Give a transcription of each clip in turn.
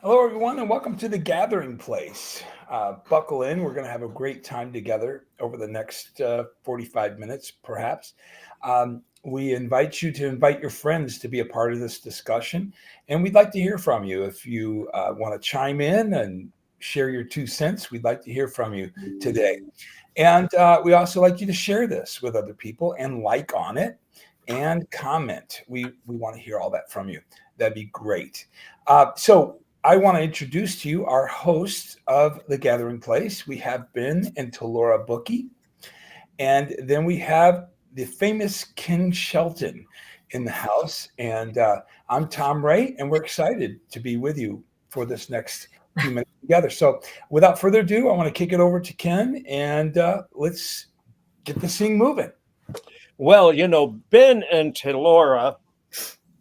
Hello, everyone, and welcome to the Gathering Place. Buckle in. We're going to have a great time together over the next 45 minutes, perhaps. We invite you to invite your friends to be a part of this discussion, and we'd like to hear from you. If you want to chime in and share your 2 cents, we'd like to hear from you today. And we also like you to share this with other people and like on it and comment. We want to hear all that from you. That'd be great. So I want to introduce to you our hosts of the Gathering Place. We have Ben and Talora Bookie, and then we have the famous Ken Shelton in the house. And I'm Tom Ray, and we're excited to be with you for this next few minutes together. So without further ado, I want to kick it over to Ken, and let's get this thing moving. Well, Ben and Telora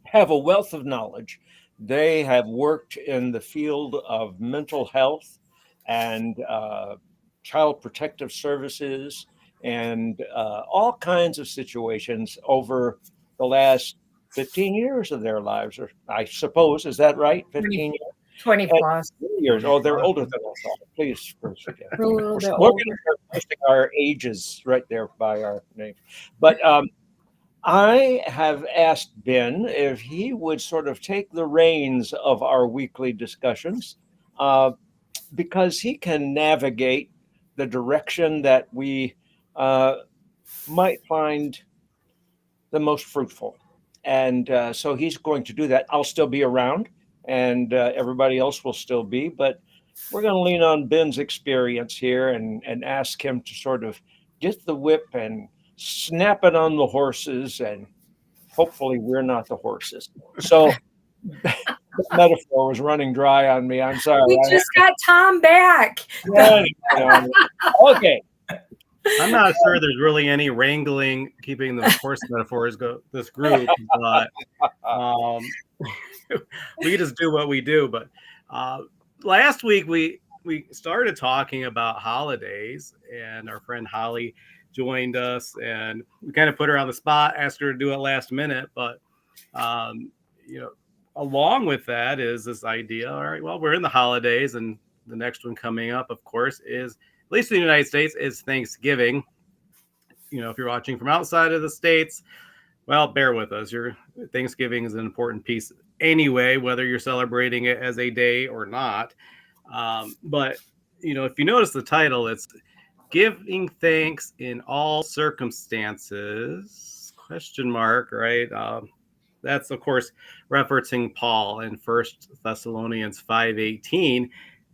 have a wealth of knowledge. They have worked in the field of mental health and child protective services and all kinds of situations over the last 15 years of their lives, or I suppose, is that right? 20, 15 years? 20 And plus. years. Oh, they're older than I thought. Please forgive We're a me. little bit We're going older. to start posting our ages right there by our name. But I have asked Ben if he would sort of take the reins of our weekly discussions uh, because he can navigate the direction that we uh, might find the most fruitful. And so he's going to do that. I'll still be around and everybody else will still be, but we're going to lean on Ben's experience here and ask him to sort of get the whip and snap it on the horses. And hopefully we're not the horses. So that metaphor was running dry on me. I'm sorry. We just got Tom back. Okay. I'm not sure there's really any wrangling keeping the horse metaphors go this group, but we just do what we do. But last week we started talking about holidays, and our friend Holly joined us, and we kind of put her on the spot, asked her to do it last minute. But you know, along with that is this idea. All right, well, we're in the holidays, and the next one coming up, of course, is at least in the United States, is Thanksgiving. If you're watching from outside of the States, well, bear with us. Your Thanksgiving is an important piece anyway, whether you're celebrating it as a day or not. But if you notice the title, it's giving thanks in all circumstances, question mark, right? That's, of course, referencing Paul in 1 Thessalonians 5:18.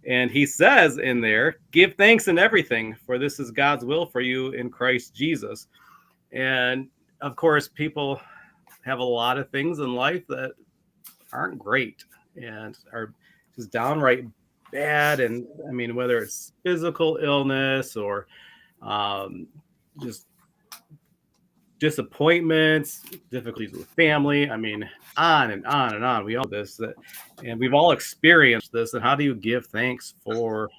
And he says in there, give thanks in everything, for this is God's will for you in Christ Jesus. And of course, people have a lot of things in life that aren't great and are just downright bad. And I mean, whether it's physical illness or just disappointments, difficulties with family. I mean, on and on and on. We all this, and we've all experienced this. And how do you give thanks for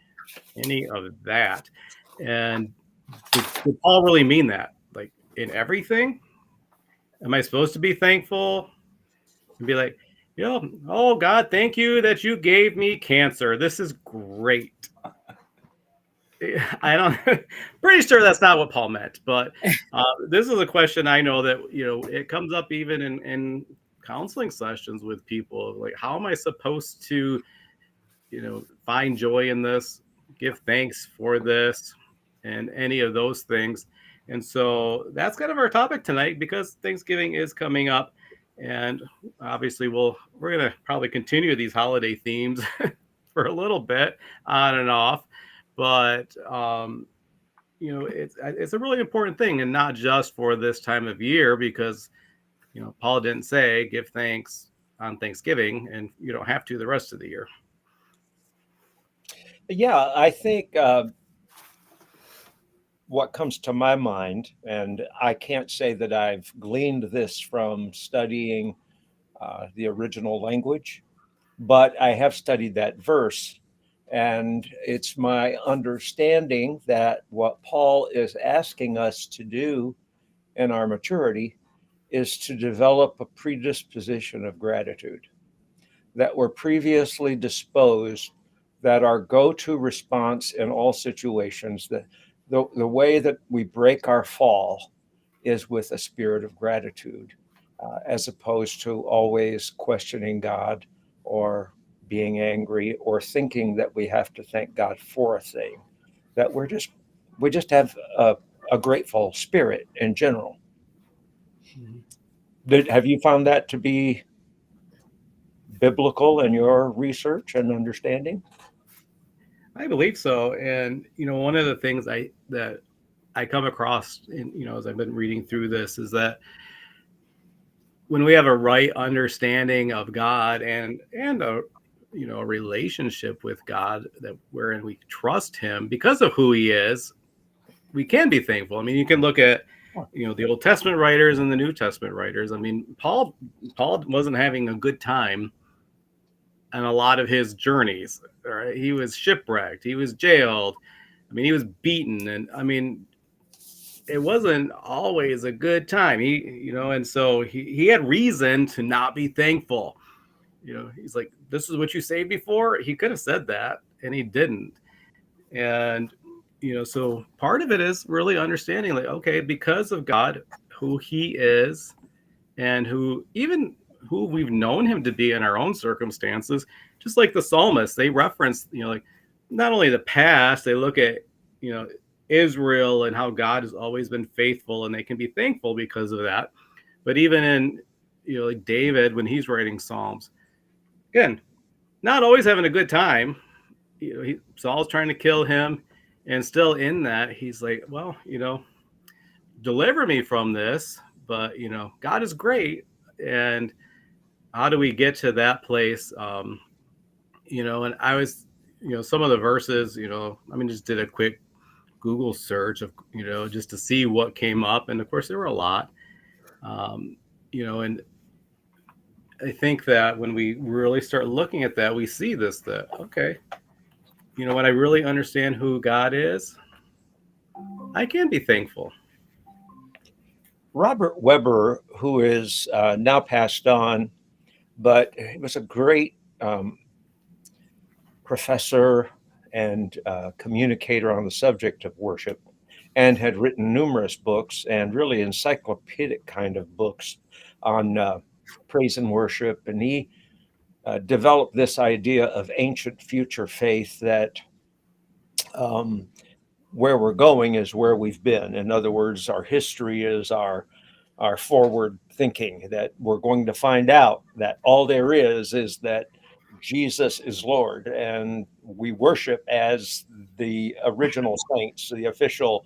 any of that? And did Paul really mean that? Like in everything? Am I supposed to be thankful and be like, oh God, thank you that you gave me cancer. This is great. I don't pretty sure that's not what Paul meant, but this is a question I know that it comes up even in counseling sessions with people, like, how am I supposed to find joy in this, give thanks for this, and any of those things. And so that's kind of our topic tonight, because Thanksgiving is coming up, and obviously we're going to probably continue these holiday themes for a little bit on and off. But it's a really important thing, and not just for this time of year, because Paul didn't say give thanks on Thanksgiving, and you don't have to the rest of the year. Yeah, I think what comes to my mind, and I can't say that I've gleaned this from studying the original language, but I have studied that verse. And it's my understanding that what Paul is asking us to do in our maturity is to develop a predisposition of gratitude. that were previously disposed, that our go-to response in all situations, the way that we break our fall is with a spirit of gratitude, as opposed to always questioning God or being angry or thinking that we have to thank God for a thing. That we just have a grateful spirit in general. Have you found that to be biblical in your research and understanding? I believe so. And one of the things that I come across in, as I've been reading through this, is that when we have a right understanding of God and a relationship with God, that wherein we trust him because of who he is, we can be thankful. I mean, you can look at the Old Testament writers and the New Testament writers. I mean, Paul wasn't having a good time on a lot of his journeys. Right? He was shipwrecked, he was jailed, I mean, he was beaten, and I mean, it wasn't always a good time. And so he had reason to not be thankful. He's like, this is what you saved me for. He could have said that, and he didn't. And so part of it is really understanding, like, okay, because of God, who he is, and who we've known him to be in our own circumstances, just like the psalmists, they reference, like, not only the past, they look at, Israel and how God has always been faithful, and they can be thankful because of that. But even in, like David, when he's writing Psalms, again, not always having a good time. Saul's trying to kill him, and still in that, he's like, well, deliver me from this. But, God is great. And how do we get to that place? And I was, some of the verses, just did a quick Google search of, just to see what came up. And of course, there were a lot, and I think that when we really start looking at that, we see that, okay, when I really understand who God is, I can be thankful. Robert Weber, who is now passed on, but he was a great professor and communicator on the subject of worship, and had written numerous books and really encyclopedic kind of books on praise and worship. And he developed this idea of ancient future faith, that where we're going is where we've been. In other words, our history is our forward thinking, that we're going to find out that all there is that Jesus is Lord, and we worship as the original saints, the official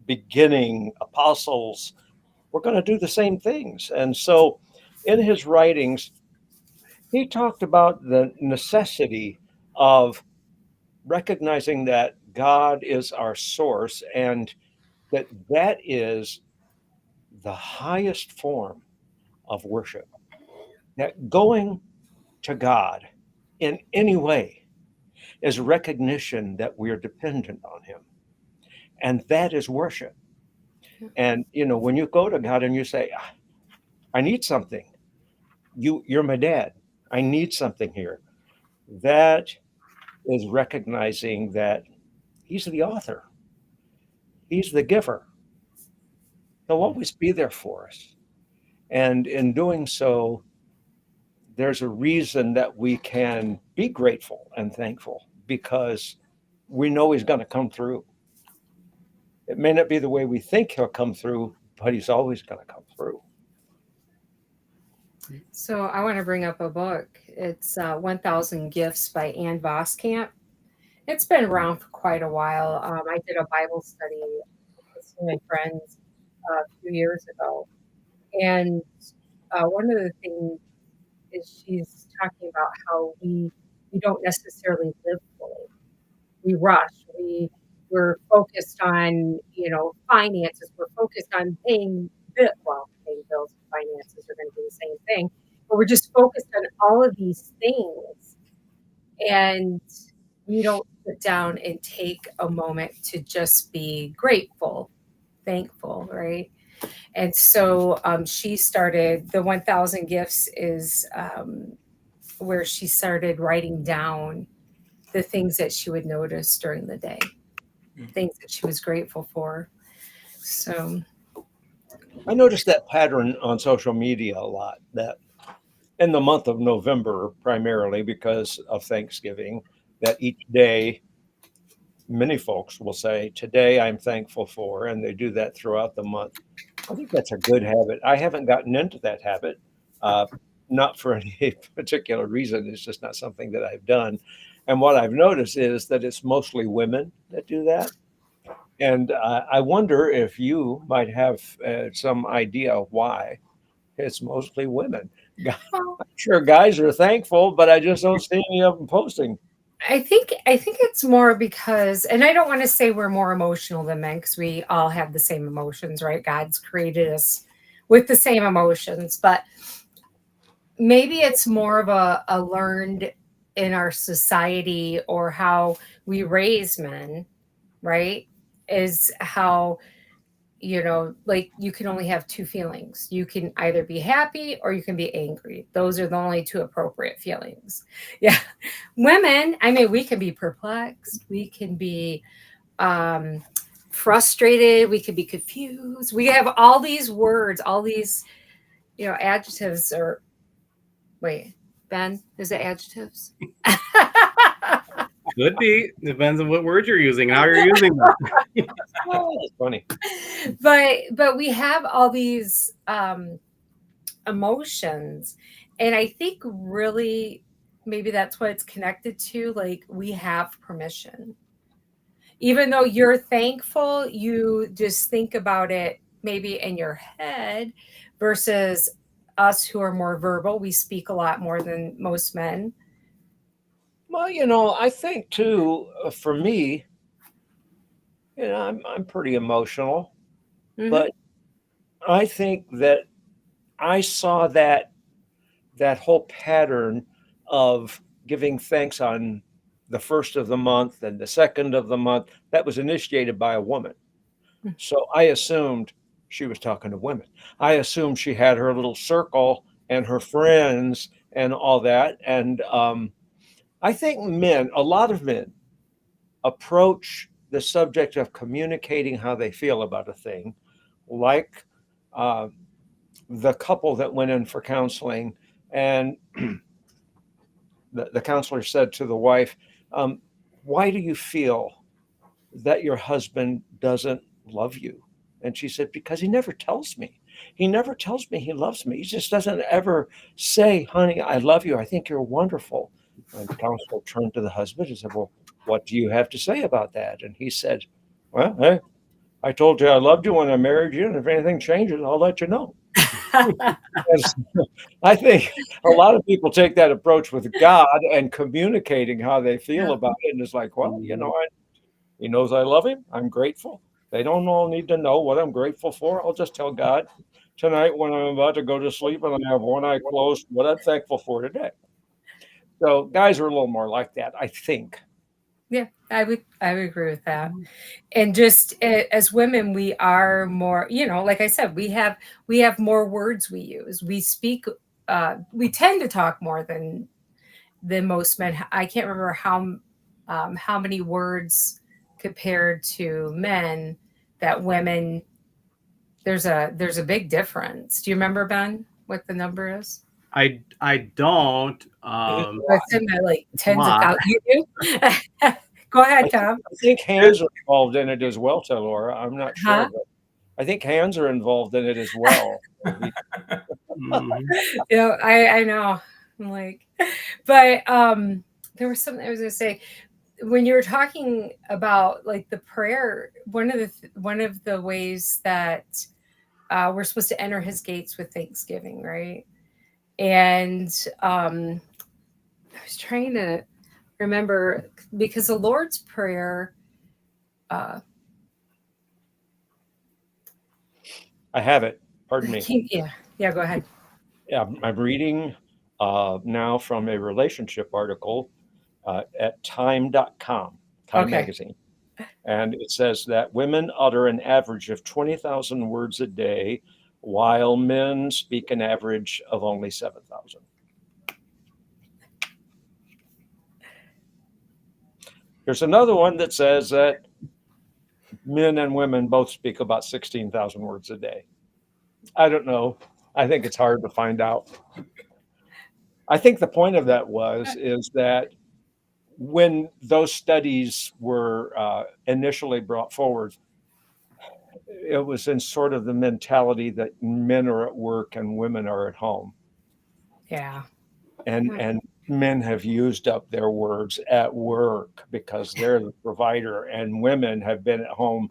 beginning apostles. We're going to do the same things. And so in his writings, he talked about the necessity of recognizing that God is our source, and that is the highest form of worship. That going to God in any way is recognition that we are dependent on him. And that is worship. And, when you go to God and you say, I need something, you're my dad, I need something here. That is recognizing that he's the author. He's the giver. He'll always be there for us. And in doing so, there's a reason that we can be grateful and thankful, because we know he's going to come through. It may not be the way we think he'll come through, but he's always going to come through. So I want to bring up a book. It's 1,000 Gifts by Ann Voskamp. It's been around for quite a while. I did a Bible study with my friends a few years ago. And one of the things is she's talking about how we don't necessarily live fully. We rush. We're focused on, finances. We're focused on paying bills. Well, paying bills and finances are going to be the same thing. But we're just focused on all of these things. And we don't sit down and take a moment to just be grateful, thankful, right? And so she started the 1,000 Gifts is where she started writing down the things that she would notice during the day, things that she was grateful for. So, I noticed that pattern on social media a lot, that in the month of November, primarily because of Thanksgiving, that each day, many folks will say, "Today I'm thankful for," and they do that throughout the month. I think that's a good habit. I haven't gotten into that habit, uh, not for any particular reason. It's just not something that I've done. And what I've noticed is that it's mostly women that do that. And I wonder if you might have some idea why it's mostly women. well, I'm sure guys are thankful, but I just don't see any of them posting. I think it's more because, and I don't want to say we're more emotional than men because we all have the same emotions, right? God's created us with the same emotions, but maybe it's more of a learned in our society or how we raise men, right? Is how, like you can only have two feelings. You can either be happy or you can be angry. Those are the only two appropriate feelings. Yeah. Women, I mean, we can be perplexed, we can be um, frustrated, we can be confused. We have all these words, all these, adjectives or wait, Ben, is it adjectives? Could be. Depends on what word you're using, how you're using them. Oh, that's funny. but we have all these emotions, and I think really maybe that's what it's connected to. Like we have permission, even though you're thankful, you just think about it maybe in your head versus us who are more verbal. We speak a lot more than most men. Well, I think too, for me, I'm pretty emotional, Hmm. but I think that I saw that whole pattern of giving thanks on the first of the month and the second of the month that was initiated by a woman. So I assumed she was talking to women. I assumed she had her little circle and her friends and all that. And I think a lot of men, approach the subject of communicating how they feel about a thing, like uh, the couple that went in for counseling, and the counselor said to the wife, "Why do you feel that your husband doesn't love you?" And she said, "Because he never tells me. He never tells me he loves me. He just doesn't ever say, 'Honey, I love you. I think you're wonderful.'" And the counselor turned to the husband and said, "Well, what do you have to say about that?" And he said, "Well, hey, I told you I loved you when I married you, and if anything changes, I'll let you know." Because I think a lot of people take that approach with God and communicating how they feel about it, and it's like, well, he knows I love him. I'm grateful. They don't all need to know what I'm grateful for. I'll just tell God tonight when I'm about to go to sleep and I have one eye closed what I'm thankful for today. So guys are a little more like that, I think. Yeah, I would agree with that. And just as women, we are more, like I said, we have more words we use. We speak, we tend to talk more than most men. I can't remember how many words compared to men that women. There's a big difference. Do you remember, Ben, what the number is? I don't. It's in the like A tens of lot. thousands. You do? Go ahead, Tom. I think hands are involved in it as well, Laura. I'm not sure, Huh? but I think hands are involved in it as well. Mhm. I know. I'm like, but there was something I was gonna say when you were talking about like the prayer. One of the ways that we're supposed to enter His gates with thanksgiving, right? And I was trying to remember because the Lord's Prayer. Uh, I have it. Pardon me. yeah, yeah. Go ahead. Yeah, I'm reading now from a relationship article at time.com, Time Okay. Magazine. And it says that women utter an average of 20,000 words a day, while men speak an average of only 7,000. There's another one that says that men and women both speak about 16,000 words a day. I don't know. I think it's hard to find out. I think the point of that is that when those studies were initially brought forward, it was in sort of the mentality that men are at work and women are at home. Yeah. And men have used up their words at work because they're the provider, and women have been at home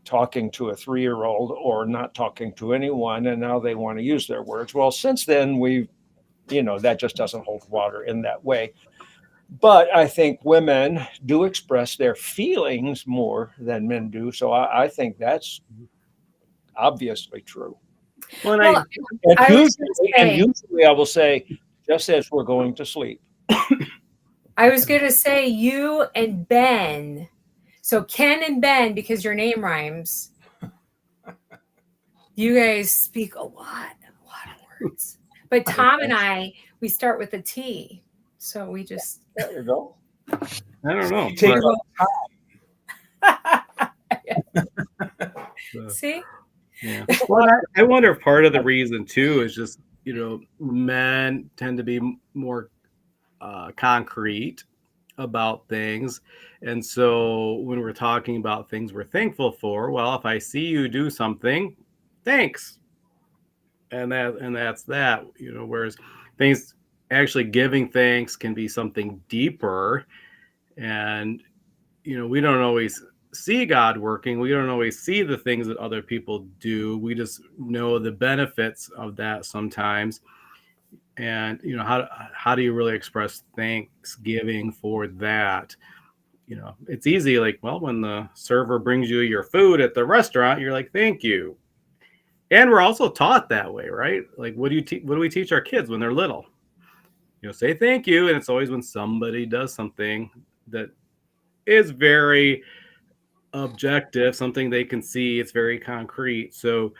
talking to a 3-year-old or not talking to anyone, and now they want to use their words. Well, since then, that just doesn't hold water in that way. But I think women do express their feelings more than men do. So I think that's obviously true. Well, Well, And I was usually I will say, just as we're going to sleep. I was going to say you and Ben. So Ken and Ben, because your name rhymes, you guys speak a lot of words. But Tom and I, we start with a T. So we just. There you go. I don't know. Take See? Yeah. Well, I wonder if part of the reason too is just, men tend to be more concrete about things. And so when we're talking about things we're thankful for, well, if I see you do something, thanks. And that's that, whereas things actually giving thanks can be something deeper. And, we don't always see God working. We don't always see the things that other people do. We just know the benefits of that sometimes. And, how do you really express thanksgiving for that? It's easy. Like, well, when the server brings you your food at the restaurant, you're like, thank you. And we're also taught that way, right? Like, what do we teach our kids when they're little? Say thank you. And it's always when somebody does something that is very objective, something they can see, it's very concrete. So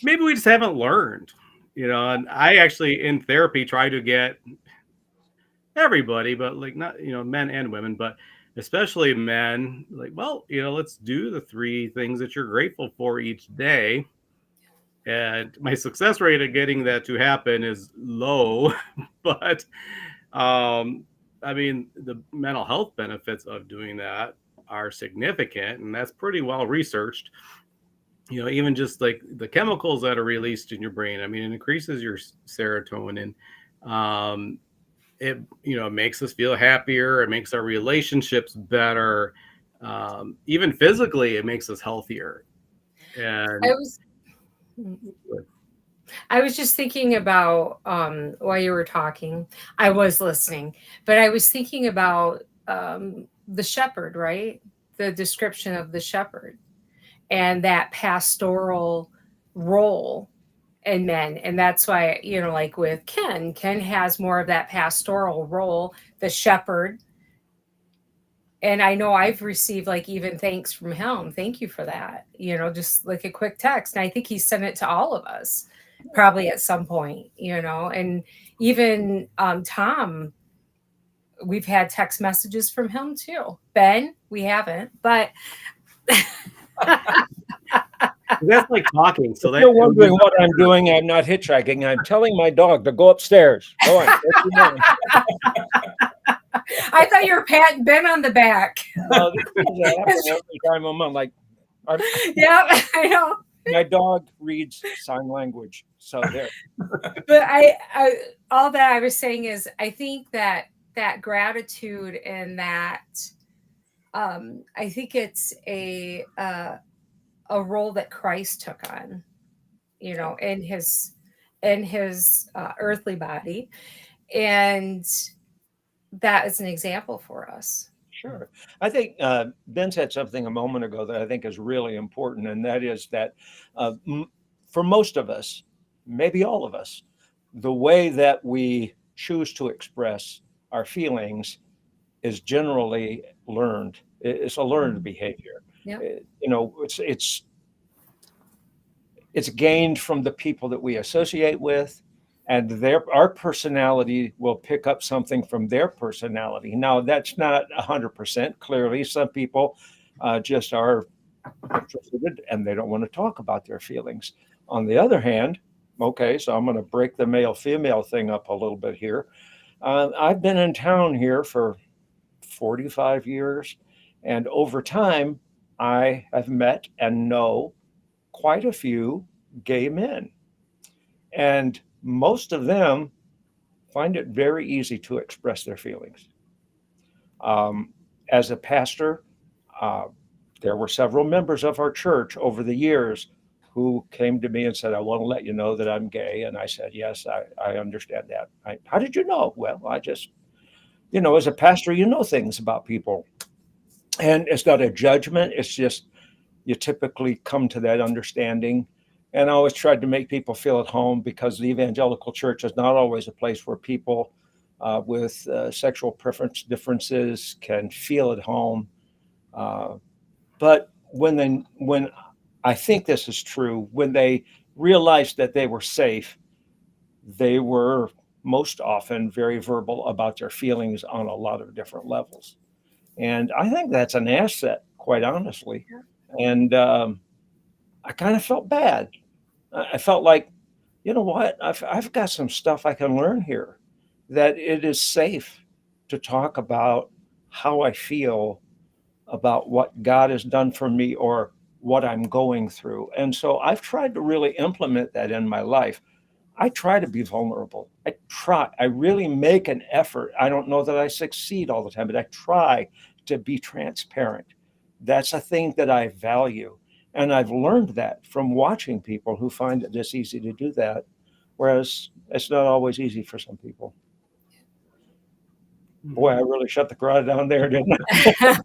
maybe we just haven't learned, and I actually in therapy try to get everybody, but like not, men and women, but especially men, like, well, let's do the 3 things that you're grateful for each day. And my success rate of getting that to happen is low, but I mean, the mental health benefits of doing that are significant, and that's pretty well researched. Even just like the chemicals that are released in your brain, I mean, it increases your serotonin. It makes us feel happier. It makes our relationships better. Even physically, it makes us healthier. And I was just thinking about while you were talking, I was listening, but I was thinking about the shepherd, right? The description of the shepherd and that pastoral role in men. And that's why, like with Ken has more of that pastoral role, the shepherd. And I know I've received like even thanks from him. Thank you for that. Just like a quick text. And I think he sent it to all of us probably at some point, and even Tom, we've had text messages from him too. Ben, we haven't, but that's like talking. So if you're wondering what I'm doing, I'm not hitchhiking. I'm telling my dog to go upstairs. Go on. I thought you were patting Ben on the back. This happens every time I'm like, yeah, I know. My dog reads sign language, so there. But I all that I was saying is, I think that gratitude and that, I think it's a role that Christ took on, in his earthly body, and that is an example for us. Sure. I think Ben said something a moment ago that I think is really important, and that is that for most of us, maybe all of us, the way that we choose to express our feelings is generally learned. It's a learned behavior. Yeah. It's gained from the people that we associate with. and our personality will pick up something from their personality. Now, that's not 100%. Clearly, some people just are introverted and they don't want to talk about their feelings. On the other hand, okay, so I'm going to break the male-female thing up a little bit here. I've been in town here for 45 years, and over time, I have met and know quite a few gay men. And most of them find it very easy to express their feelings. As a pastor, there were several members of our church over the years who came to me and said, I want to let you know that I'm gay. And I said, yes, I understand that. How did you know? Well, I just, as a pastor, you know things about people. And it's not a judgment. It's just you typically come to that understanding. And I always tried to make people feel at home, because the evangelical church is not always a place where people with sexual preference differences can feel at home. But when I think this is true, when they realized that they were safe, they were most often very verbal about their feelings on a lot of different levels. And I think that's an asset, quite honestly. And I kind of felt bad. I felt like, you know what, I've got some stuff I can learn here, that it is safe to talk about how I feel about what God has done for me or what I'm going through. And so I've tried to really implement that in my life. I try to be vulnerable. I really make an effort. I don't know that I succeed all the time, but I try to be transparent. That's a thing that I value. And I've learned that from watching people who find it this easy to do that, whereas it's not always easy for some people. Boy, I really shut the crowd down there, didn't I?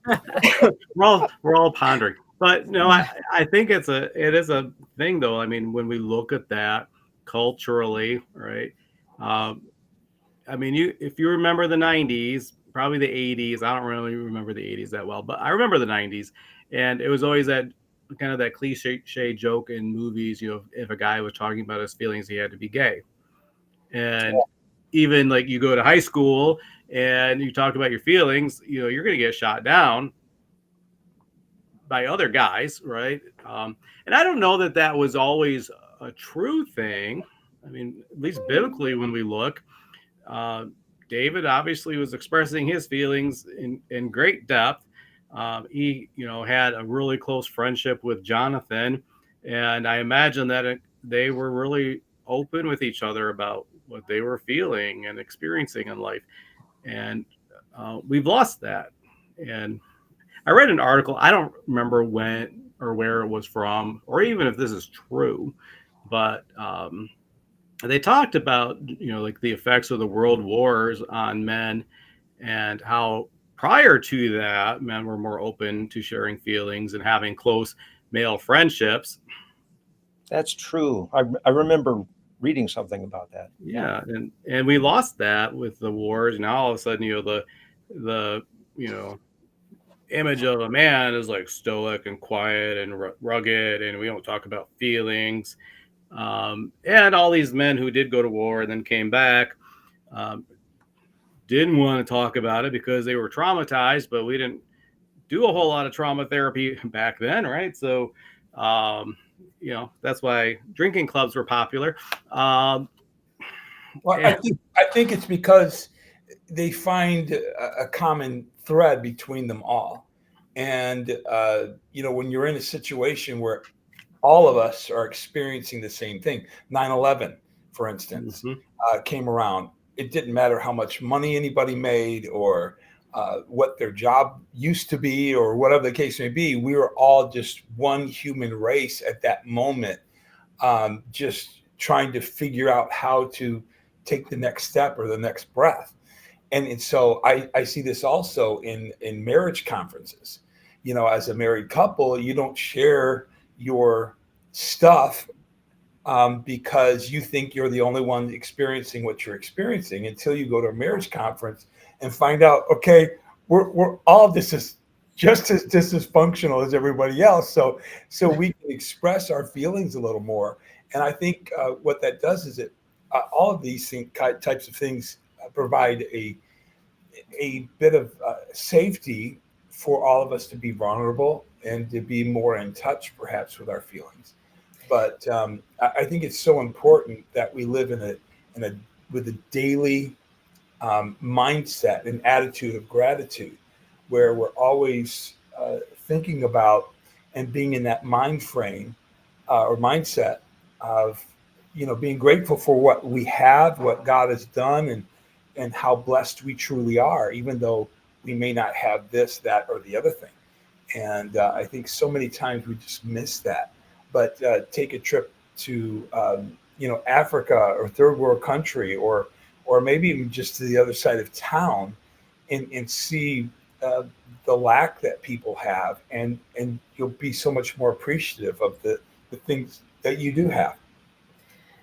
we're all pondering, but no, I think it is a thing though. I mean, when we look at that culturally, right? I mean, if you remember the 90s, probably the 80s, I don't really remember the 80s that well, but I remember the 90s, and it was always that kind of that cliche joke in movies, if a guy was talking about his feelings, he had to be gay. And even like you go to high school and you talk about your feelings, you're going to get shot down by other guys, right? And I don't know that was always a true thing. I mean, at least biblically, when we look, David obviously was expressing his feelings in great depth. He, had a really close friendship with Jonathan, and I imagine that they were really open with each other about what they were feeling and experiencing in life. And we've lost that. And I read an article, I don't remember when or where it was from, or even if this is true, but they talked about, like the effects of the world wars on men, and how prior to that, men were more open to sharing feelings and having close male friendships. That's true. I remember reading something about that. Yeah, and we lost that with the wars. Now all of a sudden, the image of a man is like stoic and quiet and rugged, and we don't talk about feelings. And all these men who did go to war and then came back didn't want to talk about it because they were traumatized, but we didn't do a whole lot of trauma therapy back then, right? So, that's why drinking clubs were popular. Well, I think it's because they find a common thread between them all. And, when you're in a situation where all of us are experiencing the same thing, 9/11, for instance, came around. It didn't matter how much money anybody made or what their job used to be or whatever the case may be. We were all just one human race at that moment, just trying to figure out how to take the next step or the next breath. And so I see this also in marriage conferences. As a married couple, you don't share your stuff because you think you're the only one experiencing what you're experiencing until you go to a marriage conference and find out, okay, we're all this is just as dysfunctional as everybody else. So we can express our feelings a little more. And I think what that does is it all of these types of things provide a bit of safety for all of us to be vulnerable and to be more in touch, perhaps, with our feelings. But I think it's so important that we live with a daily mindset and attitude of gratitude, where we're always thinking about and being in that mind frame or mindset of, being grateful for what we have, what God has done, and how blessed we truly are, even though we may not have this, that, or the other thing. And I think so many times we just miss that. But take a trip to, Africa or third world country, or maybe even just to the other side of town, and see the lack that people have, and you'll be so much more appreciative of the things that you do have.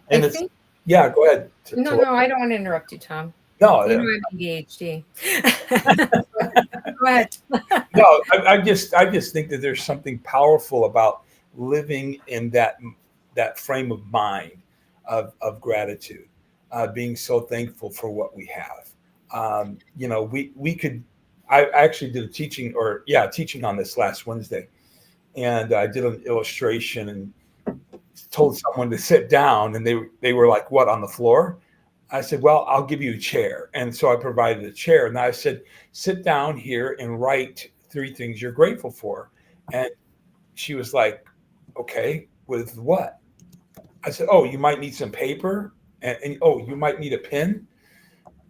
And I it's, think, yeah, go ahead. no, I don't want to interrupt you, Tom. No, You know I'm ADHD. Go ahead. no, I just think that there's something powerful about living in that frame of mind of gratitude, being so thankful for what we have. We could. I actually did a teaching on this last Wednesday, and I did an illustration and told someone to sit down, and they were like, "What, on the floor?" I said, "Well, I'll give you a chair." And so I provided a chair, and I said, "Sit down here and write 3 things you're grateful for." And she was like, "Okay, with what?" I said, "Oh, you might need some paper, and oh, you might need a pen."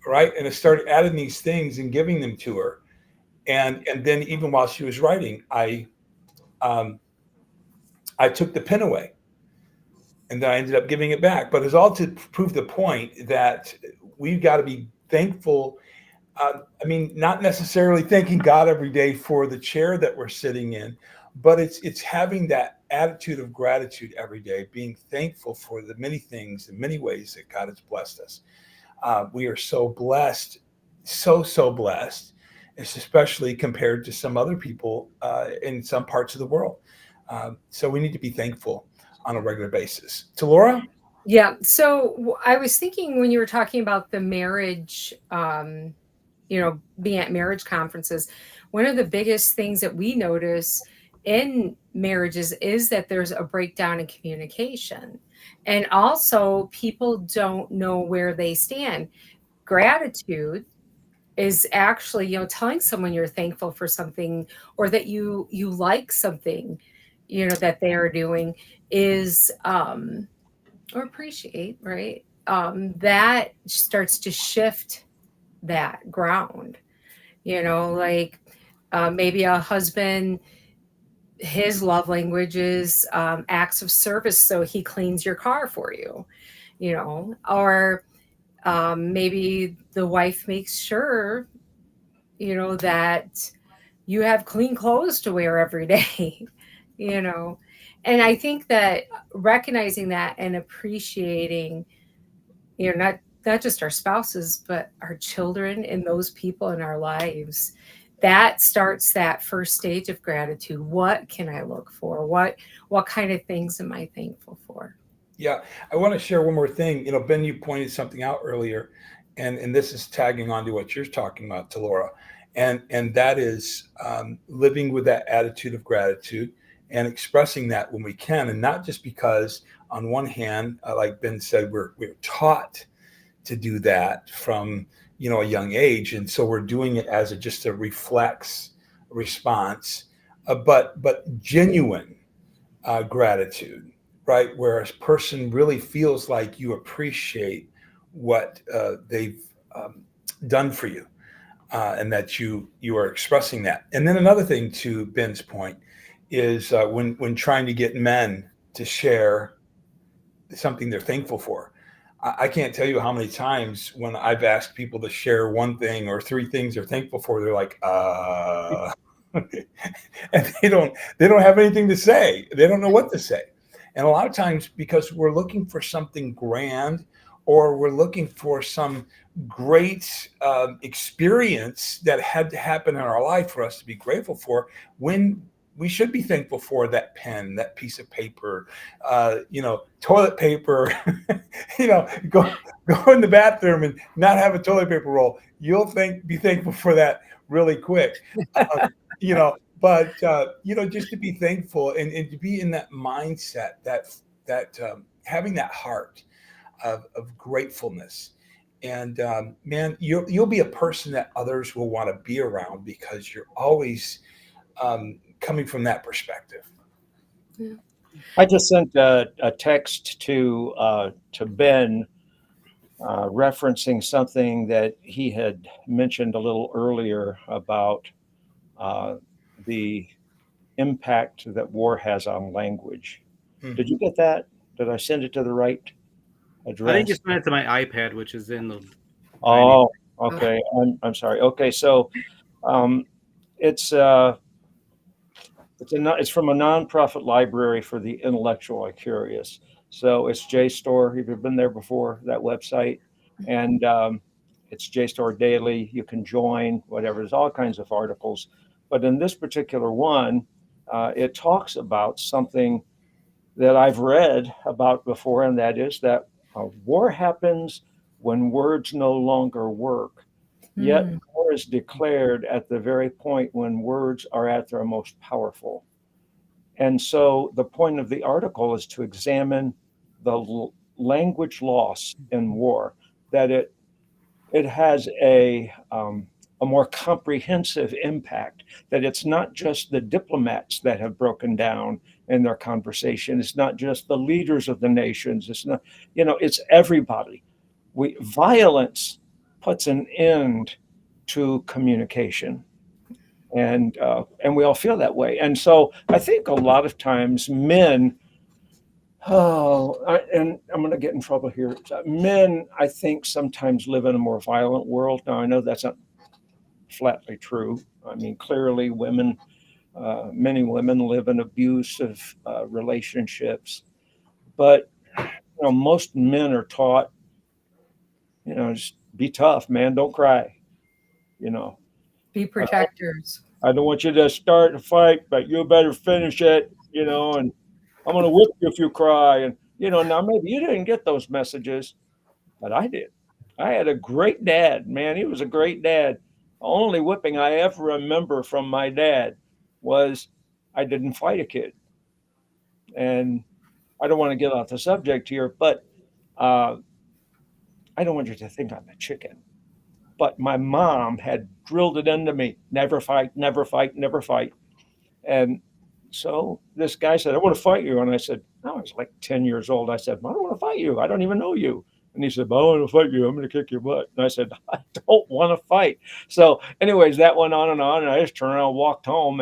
Right. And I started adding these things and giving them to her. And then even while she was writing, I took the pen away, and then I ended up giving it back. But it's all to prove the point that we've got to be thankful. Not necessarily thanking God every day for the chair that we're sitting in, but it's having that attitude of gratitude every day, being thankful for the many things and many ways that God has blessed us. We are so blessed, so blessed, especially compared to some other people in some parts of the world. So we need to be thankful on a regular basis. To Laura? Yeah. So I was thinking when you were talking about the marriage, being at marriage conferences, one of the biggest things that we notice in marriages is that there's a breakdown in communication. And also, people don't know where they stand. Gratitude is actually, telling someone you're thankful for something, or that you like something, that they are doing, is or appreciate, right? That starts to shift that ground. Like maybe a husband, his love language is acts of service, so he cleans your car for you, or maybe the wife makes sure, that you have clean clothes to wear every day, you know. And I think that recognizing that and appreciating, not just our spouses, but our children and those people in our lives, that starts that first stage of gratitude. What can I look for? What kind of things am I thankful for? Yeah, I want to share one more thing. Ben, you pointed something out earlier, and this is tagging on to what you're talking about, to Laura, and that is living with that attitude of gratitude and expressing that when we can, and not just because, on one hand, like Ben said, we're taught to do that from a young age, and so we're doing it as just a reflex response, but genuine gratitude, right? Where a person really feels like you appreciate what they've done for you, and that you are expressing that. And then another thing, to Ben's point, is when trying to get men to share something they're thankful for. I can't tell you how many times when I've asked people to share one thing or 3 things they're thankful for, they're like, and they don't have anything to say. They don't know what to say. And a lot of times, because we're looking for something grand, or we're looking for some great experience that had to happen in our life for us to be grateful for, when we should be thankful for that pen, that piece of paper, toilet paper. Go in the bathroom and not have a toilet paper roll. You'll be thankful for that really quick. Just to be thankful and to be in that mindset, that having that heart of gratefulness. And man, you'll be a person that others will want to be around because you're always coming from that perspective. Yeah. I just sent a text to Ben referencing something that he had mentioned a little earlier about the impact that war has on language. Hmm. Did you get that? Did I send it to the right address? I think you sent it to my iPad, which is in the. Oh, okay. I'm sorry. Okay, so it's from a nonprofit library for the intellectually curious. So it's JSTOR. If you've been there before, that website, and it's JSTOR Daily. You can join whatever. There's all kinds of articles, but in this particular one, it talks about something that I've read about before, and that is that war happens when words no longer work. Yet war is declared at the very point when words are at their most powerful. And so the point of the article is to examine the language loss in war, that it has a more comprehensive impact, that it's not just the diplomats that have broken down in their conversation. It's not just the leaders of the nations. It's not, it's everybody. Violence puts an end to communication. And we all feel that way. And so I think a lot of times men, and I'm going to get in trouble here. Men, I think, sometimes live in a more violent world. Now, I know that's not flatly true. I mean, clearly women, many women live in abusive relationships. But, most men are taught, just be tough, man. Don't cry, Be protectors. I don't want you to start a fight, but you better finish it, and I'm going to whip you if you cry. And, now maybe you didn't get those messages, but I did. I had a great dad, man. He was a great dad. The only whipping I ever remember from my dad was I didn't fight a kid. And I don't want to get off the subject here, but I don't want you to think I'm a chicken. But my mom had drilled it into me, never fight, never fight, never fight. And so this guy said, I want to fight you. And I said, I was like 10 years old. I said, I don't want to fight you. I don't even know you. And he said, I want to fight you. I'm going to kick your butt. And I said, I don't want to fight. So anyways, that went on. And I just turned around and walked home.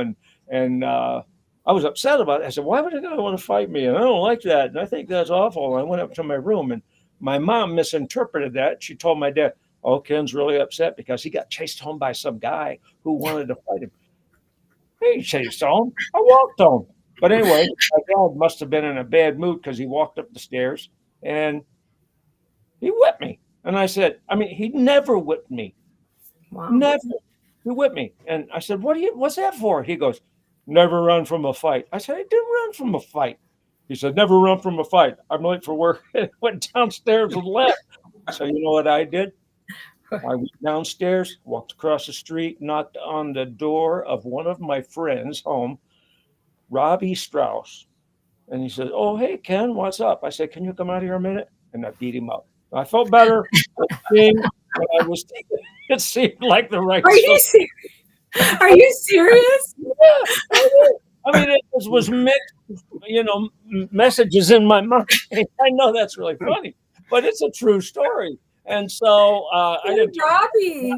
And I was upset about it. I said, why would a guy want to fight me? And I don't like that. And I think that's awful. And I went up to my room, and my mom misinterpreted that. She told my dad, oh, Ken's really upset because he got chased home by some guy who wanted to fight him. He chased home. I walked home. But anyway, my dad must have been in a bad mood because he walked up the stairs and he whipped me. And I said, he never whipped me. Wow. Never. He whipped me. And I said, what's that for? He goes, never run from a fight. I said, I didn't run from a fight. He said, never run from a fight. I'm late for work. And went downstairs and left. So you know what I did? I went downstairs, walked across the street, knocked on the door of one of my friends' home, Robbie Strauss. And he said, oh, hey, Ken, what's up? I said, can you come out here a minute? And I beat him up. I felt better. It seemed like the right thing. Are you serious? Yeah. It was mixed, messages in my mind. I know that's really funny, but it's a true story. And so Robbie.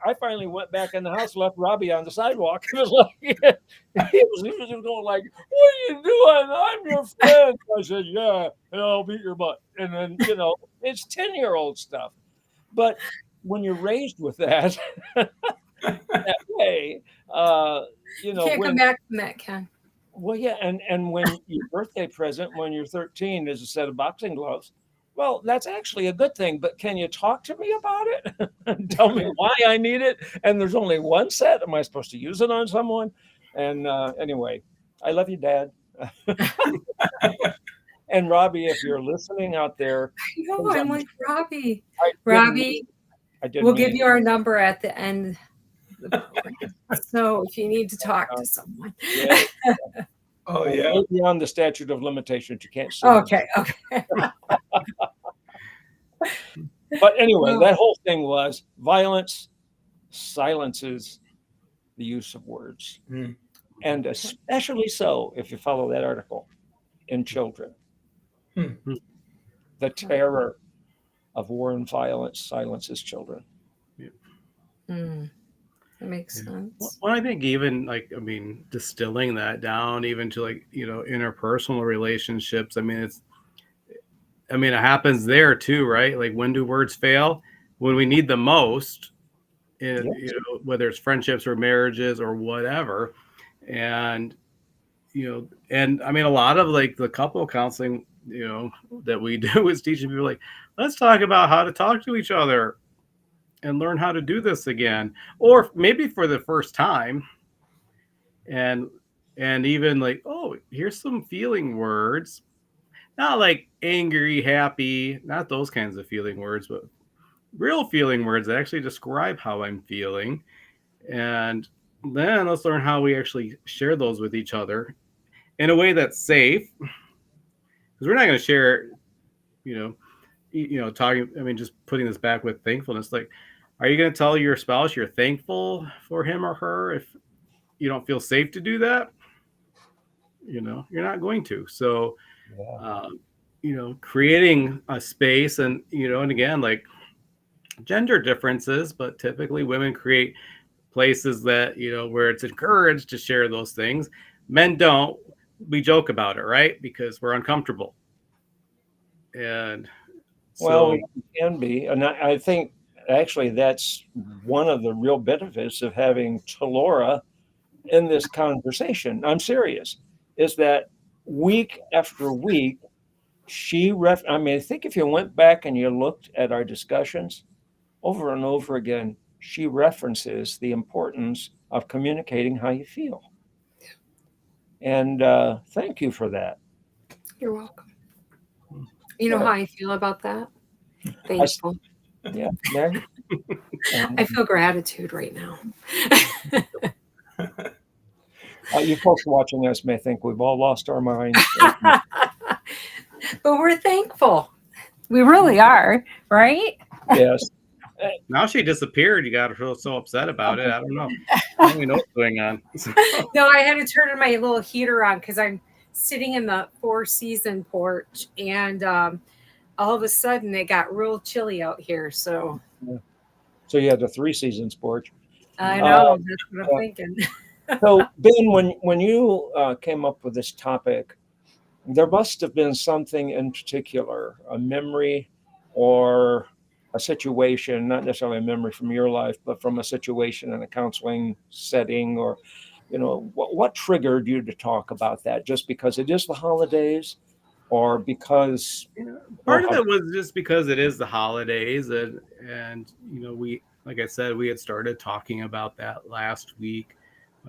I finally went back in the house, left Robbie on the sidewalk. He was like, he was going like, what are you doing? I'm your friend. I said, yeah, and I'll beat your butt. And then, it's 10-year-old stuff. But when you're raised with that, that way, you can't come back from that, Ken. Well, yeah. And when your birthday present when you're 13 is a set of boxing gloves, well, that's actually a good thing, but can you talk to me about it and tell me why I need it? And there's only one set. Am I supposed to use it on someone? And anyway, I love you, Dad. And Robbie, if you're listening out there, No, I'm like, Robbie. I didn't Robbie, mean- I didn't we'll mean give you our number at the end of the program. So if you need to talk to someone. Yeah. Oh Well, yeah. way beyond the statute of limitations. You can't sue. Okay. But anyway, that whole thing was violence silences the use of words. Mm. And especially so, if you follow that article, in children. Hmm. The terror of war and violence silences children. That makes sense. Well, I think even like, I mean, distilling that down even to like, interpersonal relationships. I mean, it happens there too, right? Like, when do words fail? When we need them most, in, Yes. whether it's friendships or marriages or whatever. And, and I mean, a lot of like the couple counseling, that we do is teaching people like, let's talk about how to talk to each other and learn how to do this again, or maybe for the first time. And even like, oh, here's some feeling words, not like angry, happy, not those kinds of feeling words, but real feeling words that actually describe how I'm feeling. And then let's learn how we actually share those with each other in a way that's safe, because we're not going to share, talking. I mean, just putting this back with thankfulness. Like, are you going to tell your spouse you're thankful for him or her if you don't feel safe to do that? You're not going to. So, creating a space, and and again, like, gender differences, but typically women create places that where it's encouraged to share those things. Men don't. We joke about it, right? Because we're uncomfortable. And Well, it can be. And I think actually that's one of the real benefits of having Talora in this conversation. I'm serious, is that week after week, I think if you went back and you looked at our discussions over and over again, she references the importance of communicating how you feel. And thank you for that. You're welcome. You know how I feel about that? Thankful. Yeah. There. I feel gratitude right now. You folks watching us may think we've all lost our minds. But we're thankful. We really are, right? Yes. Now she disappeared. You got her so upset about it. I don't know. I don't even know what's going on. No, I had to turn my little heater on because I'm sitting in the 4-season porch, and all of a sudden it got real chilly out here. So you had the 3 seasons porch. I know, that's what I'm thinking. So Ben, when you came up with this topic, there must have been something in particular, a memory or a situation, not necessarily a memory from your life, but from a situation in a counseling setting, or what triggered you to talk about that? Just because it is the holidays, or because part of it was just because it is the holidays, and we, like I said, we had started talking about that last week,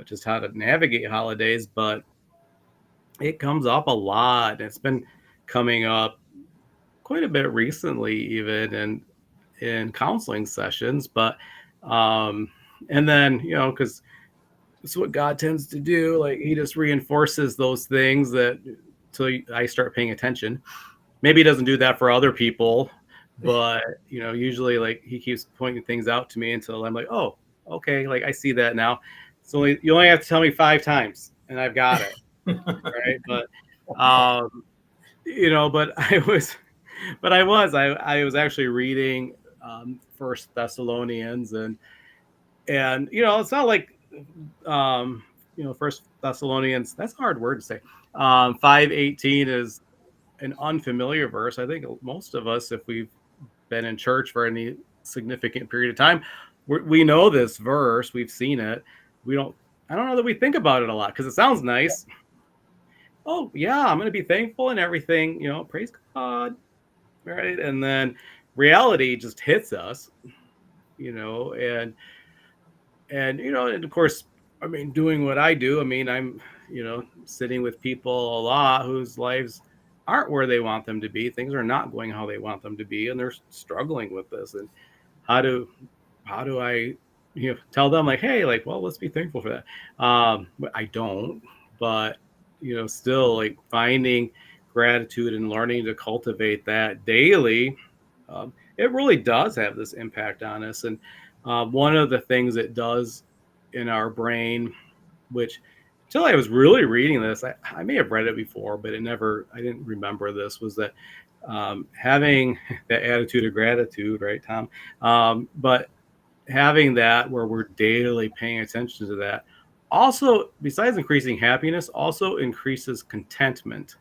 just how to navigate holidays, but it comes up a lot. It's been coming up quite a bit recently, even in counseling sessions. But and then because it's what God tends to do, like he just reinforces those things that till I start paying attention. Maybe he doesn't do that for other people, but usually like he keeps pointing things out to me until I'm like, oh, okay, like I see that now. So you only have to tell me 5 times and I've got it. Right. But I was actually reading First Thessalonians, and it's not like First Thessalonians, that's a hard word to say. 5:18 is an unfamiliar verse. I think most of us, if we've been in church for any significant period of time, we know this verse, we've seen it. I don't know that we think about it a lot because it sounds nice. Oh yeah, I'm going to be thankful and everything, praise God. Right. And then reality just hits us, and of course, I mean, doing what I do, I mean, I'm sitting with people a lot whose lives aren't where they want them to be. Things are not going how they want them to be, and they're struggling with this. And how do I, tell them like, hey, like, well, let's be thankful for that. But I don't. But still like finding gratitude and learning to cultivate that daily, it really does have this impact on us. And one of the things it does in our brain, which until I was really reading this, I may have read it before, but I didn't remember this, was that having that attitude of gratitude, right, Tom? But having that where we're daily paying attention to that also, besides increasing happiness, also increases contentment,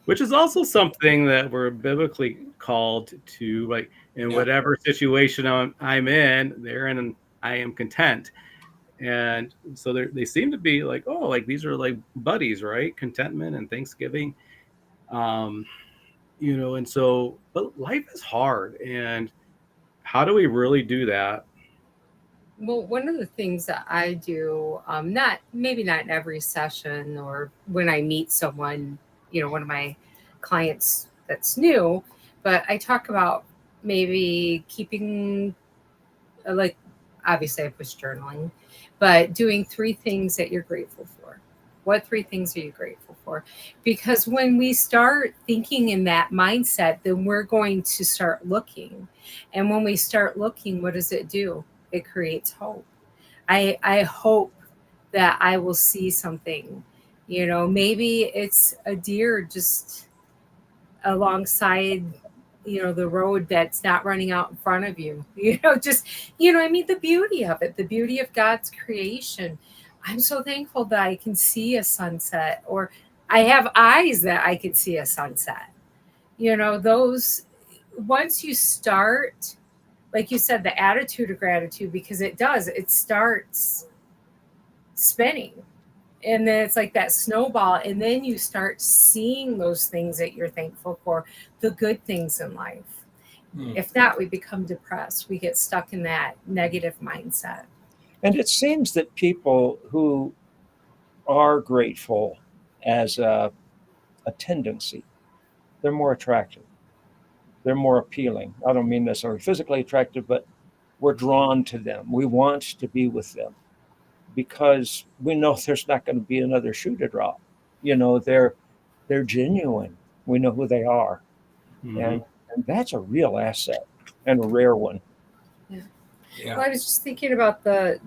which is also something that we're biblically called to, like, in whatever situation I'm in, I am content. And so they seem to be like, oh, like these are like buddies, right? Contentment and Thanksgiving. And so, but life is hard. And how do we really do that? Well, one of the things that I do, maybe not in every session or when I meet someone, one of my clients that's new, but I talk about maybe keeping, like, obviously I push journaling, but doing 3 things that you're grateful for. What 3 things are you grateful for? Because when we start thinking in that mindset, then we're going to start looking. And when we start looking, what does it do? It creates hope. I hope that I will see something, maybe it's a deer just alongside, the road that's not running out in front of you, the beauty of it, the beauty of God's creation. I'm so thankful that I can see a sunset, or I have eyes that I can see a sunset. Those, once you start, like you said, the attitude of gratitude, because it starts spinning. And then it's like that snowball. And then you start seeing those things that you're thankful for, the good things in life. If not, we become depressed. We get stuck in that negative mindset. And it seems that people who are grateful as a tendency, they're more attractive. They're more appealing. I don't mean necessarily physically attractive, but we're drawn to them. We want to be with them because we know there's not going to be another shoe to drop. They're genuine. We know who they are. And that's a real asset and a rare one. Yeah. Well, I was just thinking about the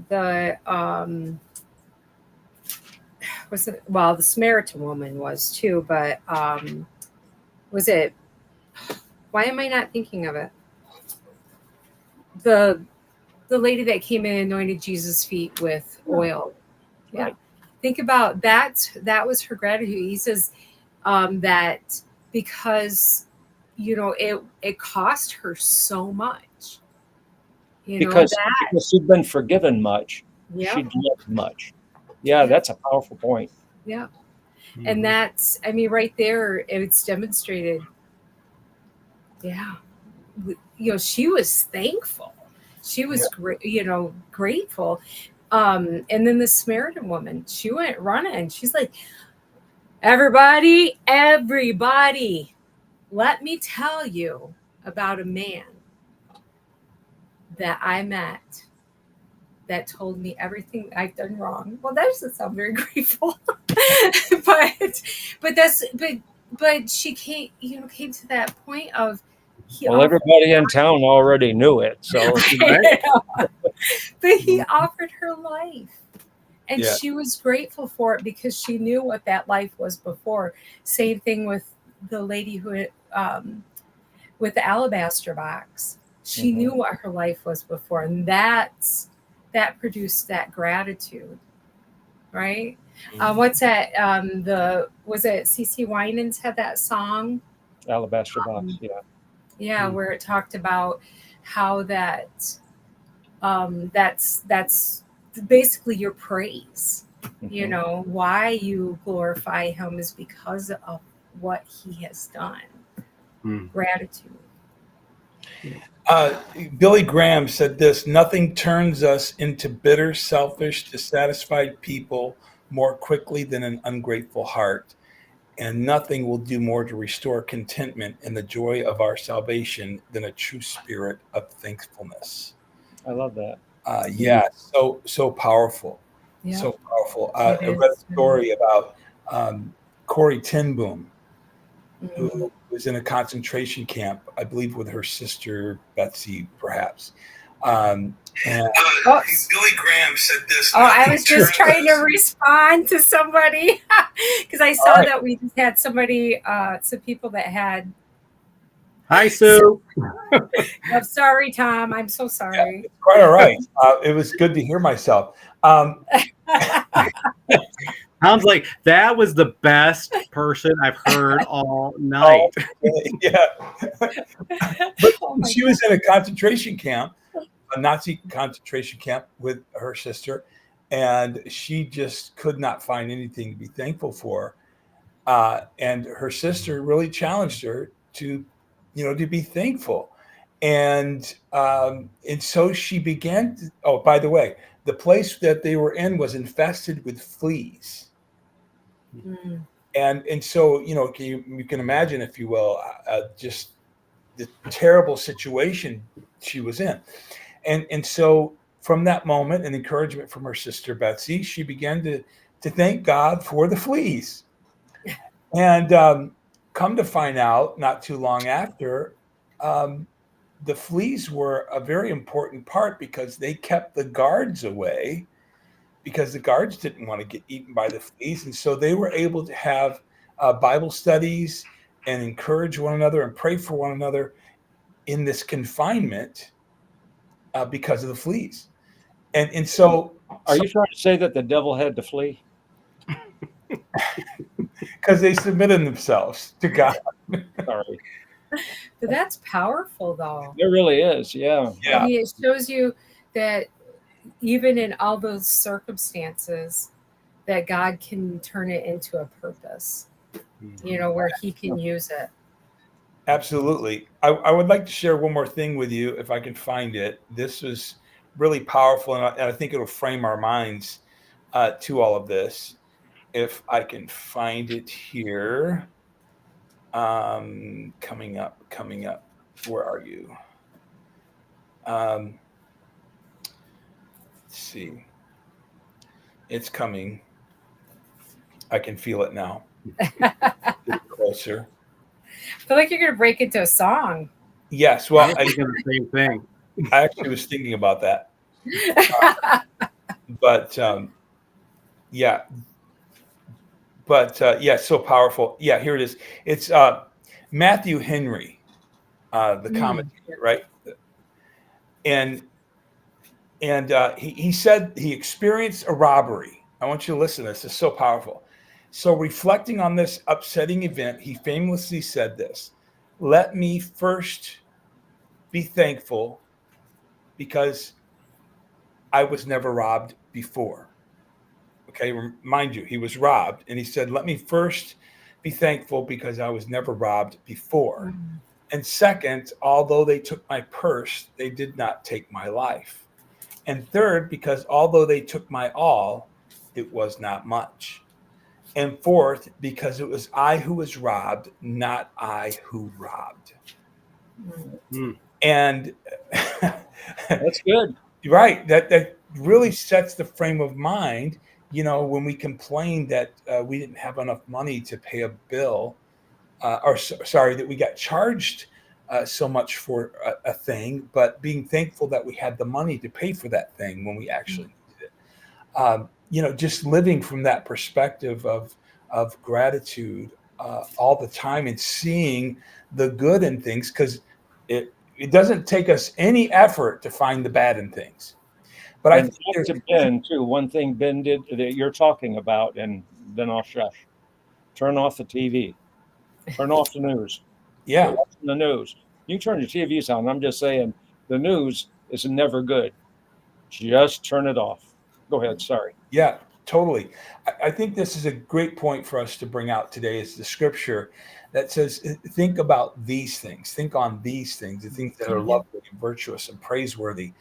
Samaritan woman was too, but was it? Why am I not thinking of it? The lady that came in and anointed Jesus' feet with oil. Yeah. Right. Think about that. That was her gratitude. He says that because, it cost her so much. Because she'd been forgiven much. Yeah. She'd loved much. Yeah, that's a powerful point. Yeah. And that's, right there, it's demonstrated. Yeah. She was thankful. She was grateful. And then the Samaritan woman, she went running. She's like, everybody, let me tell you about a man that I met that told me everything I've done wrong. Well, that doesn't sound very grateful, but she came to that point of, everybody in town already knew it. So, but he offered her life, and she was grateful for it because she knew what that life was before. Same thing with the lady who, with the alabaster box. She knew what her life was before, and that produced that gratitude, right? What's that? Was it CeCe Winans had that song? Alabaster Box, yeah, where it talked about how that's basically your praise. Why you glorify him is because of what he has done. Gratitude. Billy Graham said this: nothing turns us into bitter, selfish, dissatisfied people more quickly than an ungrateful heart, and nothing will do more to restore contentment and the joy of our salvation than a true spirit of thankfulness. I love that. Yeah, so powerful, Yeah, so powerful. it I read is. a story about Corey Ten Boom, Mm. who was in a concentration camp, I believe, with her sister Betsy, perhaps. And Oh, Billy Graham said this. oh, I was just trying to respond to somebody because I saw right. that we just had somebody, some people that had. Hi, Sue. I'm sorry, Tom. I'm so Yeah, sorry. it's quite all right. It was good to hear myself. Sounds like that was the best person I've heard all night. Yeah. But Oh my she was in a concentration camp, a Nazi concentration camp with her sister, and she just could not find anything to be thankful for. And her sister really challenged her to, to be thankful. And so she began to, oh, by the way, the place that they were in was infested with fleas. Mm. And so, you can imagine, if you will, just the terrible situation she was in. And so from that moment and encouragement from her sister Betsy, she began to thank God for the fleas. And come to find out, not too long after, um, the fleas were a very important part because they kept the guards away, because the guards didn't want to get eaten by the fleas. And so they were able to have Bible studies and encourage one another and pray for one another in this confinement because of the fleas. And so, Are you trying to say that the devil had to flee? because they submitted themselves to God. Sorry. But that's powerful, though. There really is. Yeah. I Yeah, mean, it shows you that even in all those circumstances, that God can turn it into a purpose, where He can use it. absolutely. I would like to share one more thing with you if I can find it. This was really powerful, and I think it'll frame our minds to all of this. If I can find it here. Coming up. Where are you? Let's see. It's coming. I can feel it now. Get closer. I feel like you're going to break into a song. Yes. I Well, was thinking the same thing. I actually was thinking about that. But yeah. But yeah, so powerful. Yeah, here it is. It's Matthew Henry, the commentator, right? And he said he experienced a robbery. I want you to listen to this. It's so powerful. So reflecting on this upsetting event, he famously said this: "Let me first be thankful because I was never robbed before." Okay, mind you, he was robbed, and he said, "Let me first be thankful because I was never robbed before. Mm. And second, although they took my purse, they did not take my life. And third, because although they took my all, it was not much. And fourth, because it was I who was robbed, not I who robbed." Mm. And That's good. right, that really sets the frame of mind. When we complain that we didn't have enough money to pay a bill, sorry, that we got charged so much for a thing, but being thankful that we had the money to pay for that thing when we actually needed it. Just living from that perspective of gratitude all the time, and seeing the good in things, because it doesn't take us any effort to find the bad in things. But I And think back to Ben too. One thing Ben did that you're talking about, and then I'll shush. Turn off the TV. Turn off the news. yeah, You're watching the news. You turn your TVs on. I'm just saying the news is never good. Just turn it off. Go ahead. Sorry. yeah, totally. I think this is a great point for us to bring out today, is the scripture that says, think about these things, think on these things, the things that are lovely and virtuous and praiseworthy.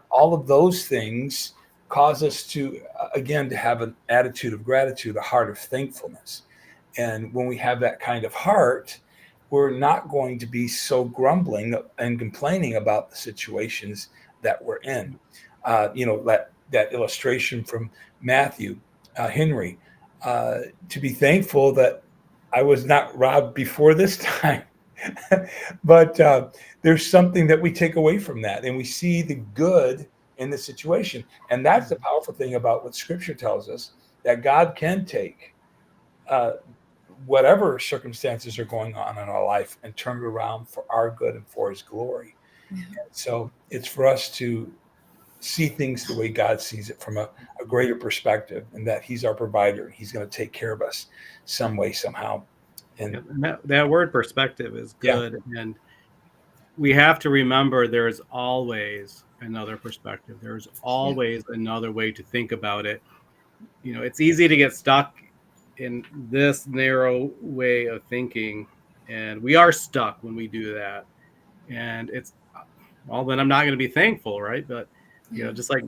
All of those things cause us to, again, to have an attitude of gratitude, a heart of thankfulness. And when we have that kind of heart, we're not going to be so grumbling and complaining about the situations that we're in. That illustration from Matthew Henry, to be thankful that I was not robbed before this time. But there's something that we take away from that, and we see the good in the situation. And that's the powerful thing about what Scripture tells us, that God can take whatever circumstances are going on in our life and turn it around for our good and for His glory. Yeah. So it's for us to see things the way God sees it, from a greater perspective, and that He's our provider. He's going to take care of us some way, somehow. And that word perspective is good. Yeah. And we have to remember there's always another perspective. There's always another way to think about it. It's easy to get stuck in this narrow way of thinking, and we are stuck when we do that. And then I'm not going to be thankful, right? But just like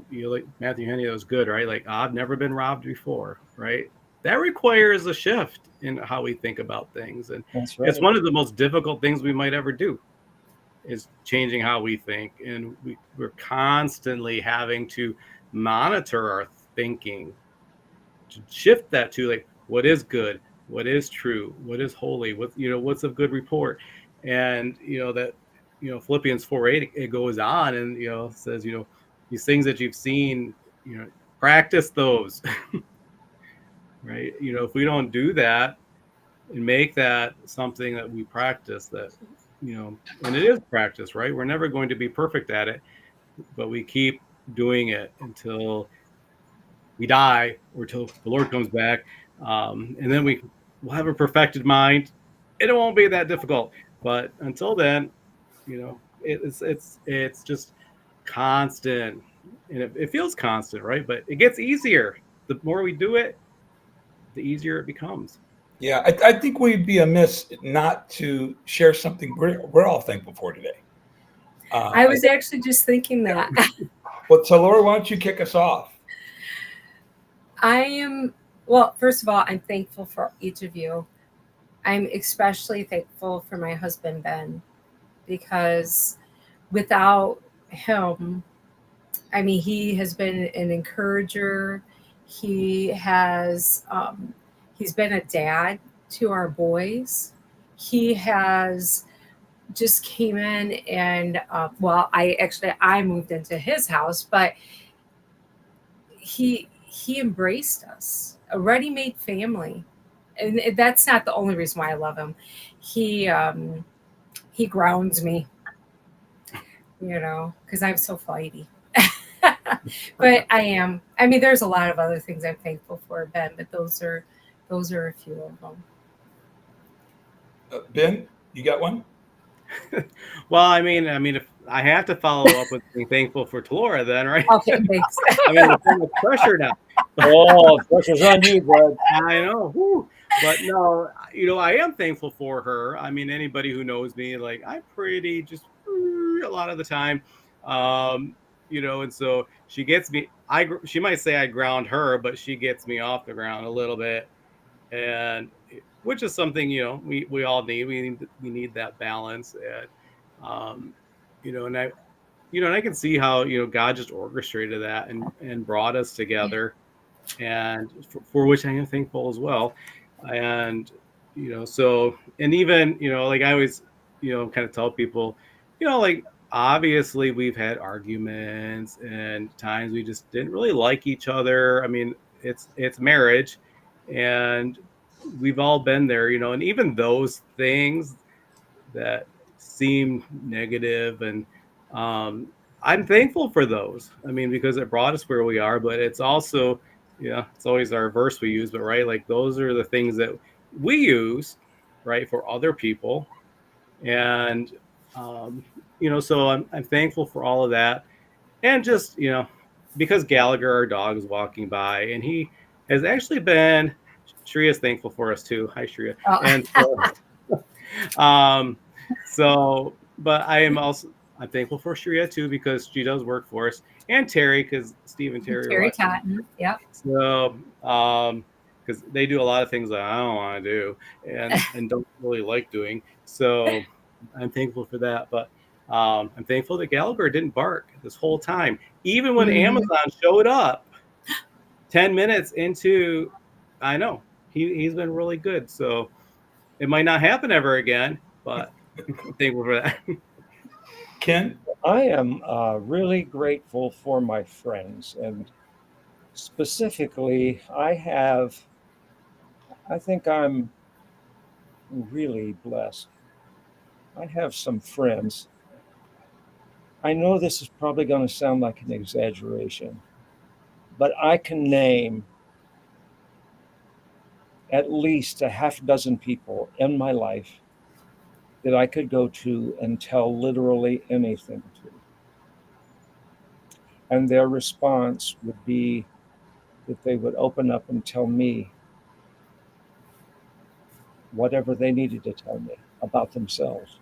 Matthew Henry, that was good, right? Like, I've never been robbed before, right? That requires a shift in how we think about things, and That's right. It's one of the most difficult things we might ever do, is changing how we think. And we're constantly having to monitor our thinking to shift that to, like, what is good, what is true, what is holy, what's of good report. And Philippians 4:8, it goes on and says, these things that you've seen, practice those. Right? If we don't do that and make that something that we practice, that and it is practice, right? We're never going to be perfect at it, but we keep doing it until we die or till the Lord comes back, and then we'll have a perfected mind, and it won't be that difficult. But until then, it's just constant, and it feels constant, right? But it gets easier the more we do it, the easier it becomes. Yeah, I think we'd be amiss not to share something we're all thankful for today. I was actually just thinking that. Well, so Laura, why don't you kick us off? First of all, I'm thankful for each of you. I'm especially thankful for my husband, Ben, because without him, he has been an encourager. He has, he's been a dad to our boys. He has just came in and, I moved into his house, but he embraced us, a ready-made family. And that's not the only reason why I love him. He grounds me, because I'm so flighty. But I am. There's a lot of other things I'm thankful for, Ben, but those are a few of them. Ben, you got one? Well, if I have to follow up with being thankful for Talora, then, right? Okay, thanks. There's so much pressure now. Oh, pressure's on you, bud. I know. Whew. But no, I am thankful for her. Anybody who knows me, like, I'm pretty just a lot of the time, and so she gets me. She might say I ground her, but she gets me off the ground a little bit, and which is something we all need. We need that balance, and and I can see how God just orchestrated that and brought us together, and for which I am thankful as well. And so, and even like I always kind of tell people, like, obviously we've had arguments and times we just didn't really like each other. It's marriage, and we've all been there, and even those things that seem negative, and I'm thankful for those. Because it brought us where we are, but it's also, it's always our verse we use, but right, like, those are the things that we use, right, for other people. And so I'm thankful for all of that. And just because Gallagher, our dog, is walking by, and he has actually been, Shreya's thankful for us too. Hi, Shreya. Oh. And so but I'm thankful for Sharia too, because she does work for us, and Terry, because Steve and Terry are Terry watching. Cotton. Yep. So, because they do a lot of things that I don't want to do and don't really like doing. So, I'm thankful for that. But I'm thankful that Gallagher didn't bark this whole time, even when Mhm. Amazon showed up 10 minutes into. I know he's been really good. So it might not happen ever again, but I'm thankful for that. Ken? I am really grateful for my friends, and specifically, I think I'm really blessed. I have some friends. I know this is probably going to sound like an exaggeration, but I can name at least a half dozen people in my life that I could go to and tell literally anything to. And their response would be that they would open up and tell me whatever they needed to tell me about themselves.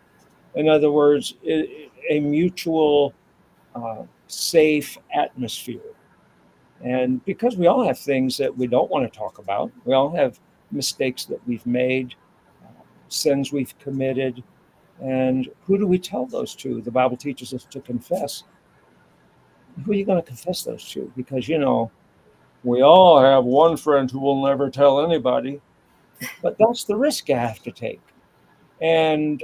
In other words, a mutual, safe atmosphere. And because we all have things that we don't want to talk about, we all have mistakes that we've made, sins we've committed. And who do we tell those to? The Bible teaches us to confess. Who are you going to confess those to? Because, we all have one friend who will never tell anybody, but that's the risk you have to take. And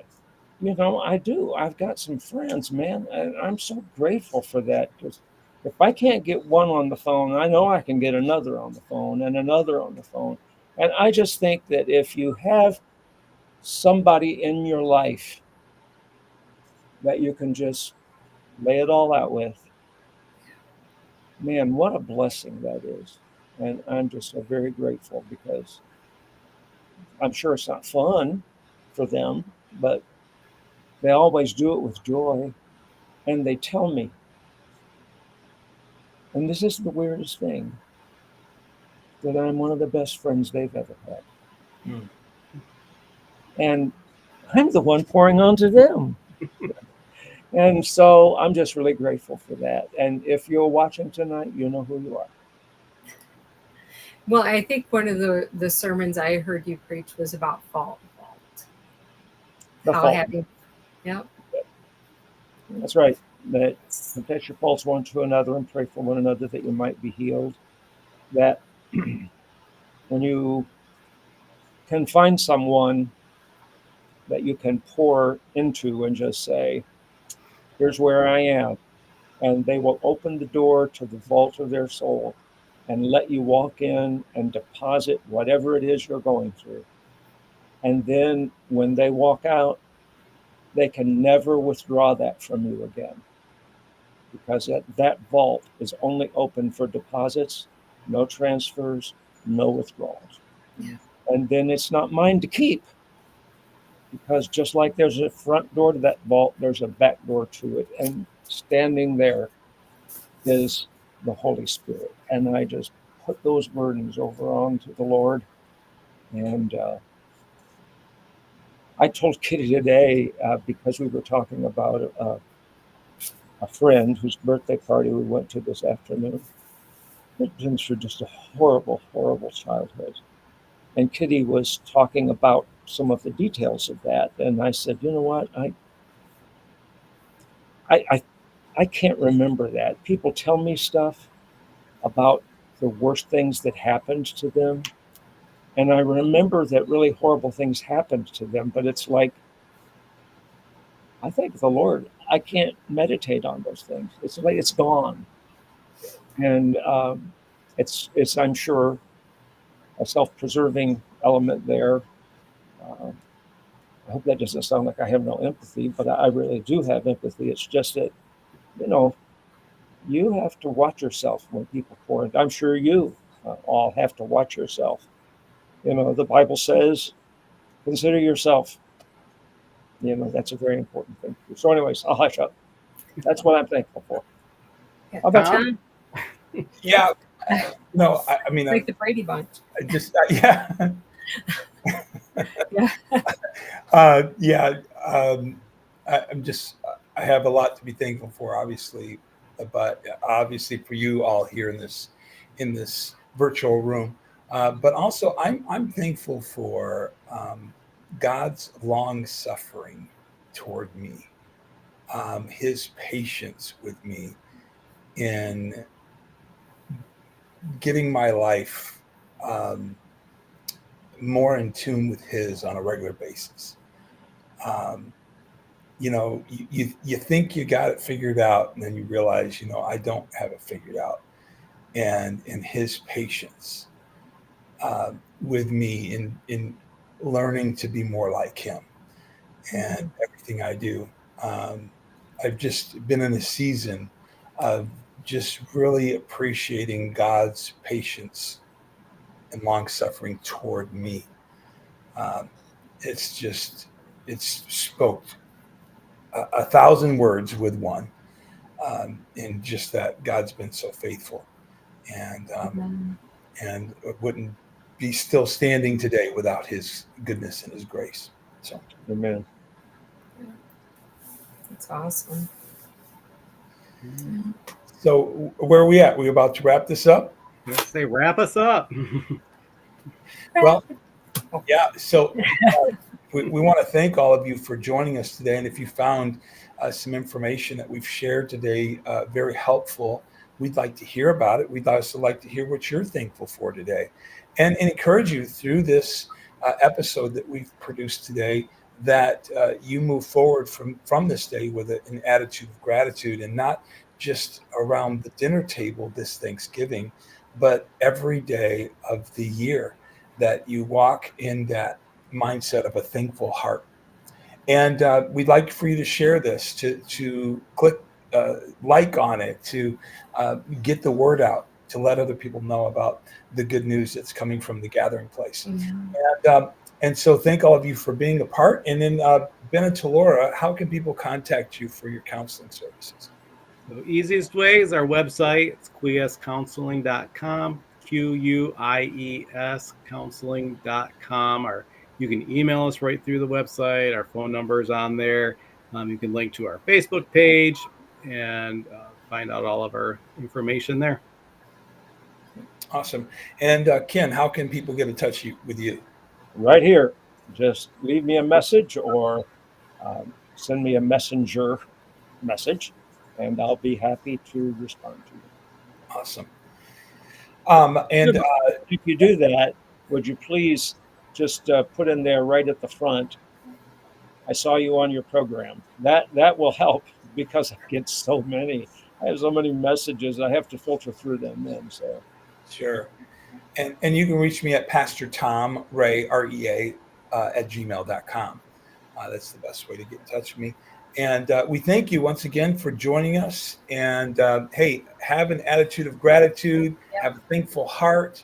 I do. I've got some friends, man, and I'm so grateful for that, because if I can't get one on the phone, I know I can get another on the phone and another on the phone. And I just think that if you have somebody in your life that you can just lay it all out with, man, what a blessing that is. And I'm just so very grateful, because I'm sure it's not fun for them, but they always do it with joy. And they tell me, and this is the weirdest thing, that I'm one of the best friends they've ever had. Mm. And I'm the one pouring onto them. And so I'm just really grateful for that. And if you're watching tonight, you know who you are. Well, I think one of the sermons I heard you preach was about fault. The How fault. having, yep. That's right. That confess your faults one to another and pray for one another that you might be healed. That when you can find someone that you can pour into and just say, here's where I am, and they will open the door to the vault of their soul and let you walk in and deposit whatever it is you're going through. And then when they walk out, they can never withdraw that from you again, because that vault is only open for deposits, no transfers, no withdrawals. Yeah. And then it's not mine to keep, because just like there's a front door to that vault, there's a back door to it. And standing there is the Holy Spirit. And I just put those burdens over onto the Lord. And I told Kitty today, because we were talking about a friend whose birthday party we went to this afternoon, who'd been through just a horrible, horrible childhood. And Kitty was talking about some of the details of that. And I said, you know what? I can't remember that. People tell me stuff about the worst things that happened to them. And I remember that really horrible things happened to them, but it's like, I thank the Lord, I can't meditate on those things. It's like it's gone. And it's, I'm sure, a self-preserving element there. Uh, I hope that doesn't sound like I have no empathy, but I really do have empathy. It's just that, you know, you have to watch yourself when people pour it. I'm sure you all have to watch yourself. The Bible says, consider yourself. That's a very important thing. So anyways, I'll hush up. That's what I'm thankful for. How about Tom? you? Yeah. No, I mean, Like the Brady Bunch. I just, yeah. Yeah. Yeah. I'm just, I have a lot to be thankful for, obviously, but obviously for you all here in this virtual room. But also, I'm thankful for God's long suffering toward me, His patience with me in getting my life um, more in tune with His on a regular basis. Um, you think you got it figured out, and then you realize, I don't have it figured out. And in His patience with me in learning to be more like Him and everything I do. Um, I've just been in a season of just really appreciating God's patience and long suffering toward me. Um, it's spoke a thousand words with one, in just that God's been so faithful, and and wouldn't be still standing today without His goodness and His grace. So, Amen. That's awesome. so where are we at? We about to wrap this up? Let's say wrap us up. Well, yeah. So we want to thank all of you for joining us today. And if you found some information that we've shared today very helpful, we'd like to hear about it. We'd also like to hear what you're thankful for today, and encourage you through this episode that we've produced today, that you move forward from this day with an attitude of gratitude, and not just around the dinner table this Thanksgiving, but every day of the year, that you walk in that mindset of a thankful heart. And we'd like for you to share this, to click like on it, to get the word out, to let other people know about the good news that's coming from the gathering place. And so thank all of you for being a part. And then Ben and Talora, how can people contact you for your counseling services? The easiest way is our website. It's quiescounseling.com, QUIES counseling.com. Or you can email us right through the website. Our phone number is on there. You can link to our Facebook page and find out all of our information there. Awesome. And Ken, how can people get in touch with you? Right here. Just leave me a message or send me a messenger message, and I'll be happy to respond to you. Awesome. If you do that, would you please just put in there right at the front, I saw you on your program. That will help, because I get so many. I have so many messages. I have to filter through them then. So Sure. And you can reach me at Pastor Tom Ray, REA, at gmail.com. That's the best way to get in touch with me. And we thank you once again for joining us. And hey, have an attitude of gratitude, have a thankful heart.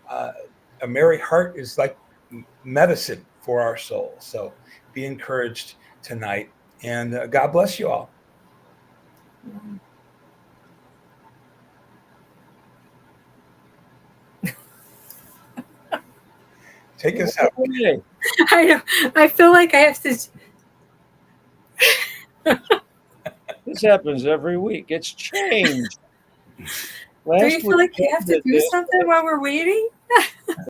A merry heart is like medicine for our soul. So be encouraged tonight. And God bless you all. Take us out. okay. I know. I feel like I have to. This happens every week. It's changed. Do you feel like you have to do something while we're waiting?